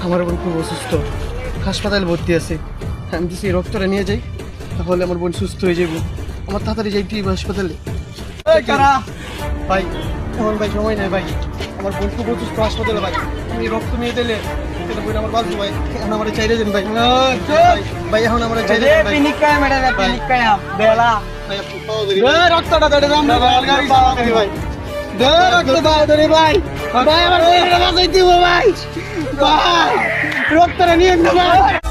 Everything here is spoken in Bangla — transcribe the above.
আমার বোন খুব অসুস্থ, হাসপাতালে ভর্তি আছে। আমি যদি এই রক্তটা নিয়ে যাই তাহলে আমার বোন সুস্থ হয়ে যাবো। আমার তাড়াতাড়ি যাইতে হবে হাসপাতালে। ভাই এমন ভাই সময় নেই ভাই, আমার বোন খুব অসুস্থ হাসপাতালে ভাই। আমি রক্ত নিয়ে দিলে বোন আমার বাঁচবো ভাই। এখন আমার চাইলে যান ভাই। ভাই এখন আমার চাইলে ভাই। রক্তটা দেড় আমরা ভাই। রক্তটা নিয়ে ভাই।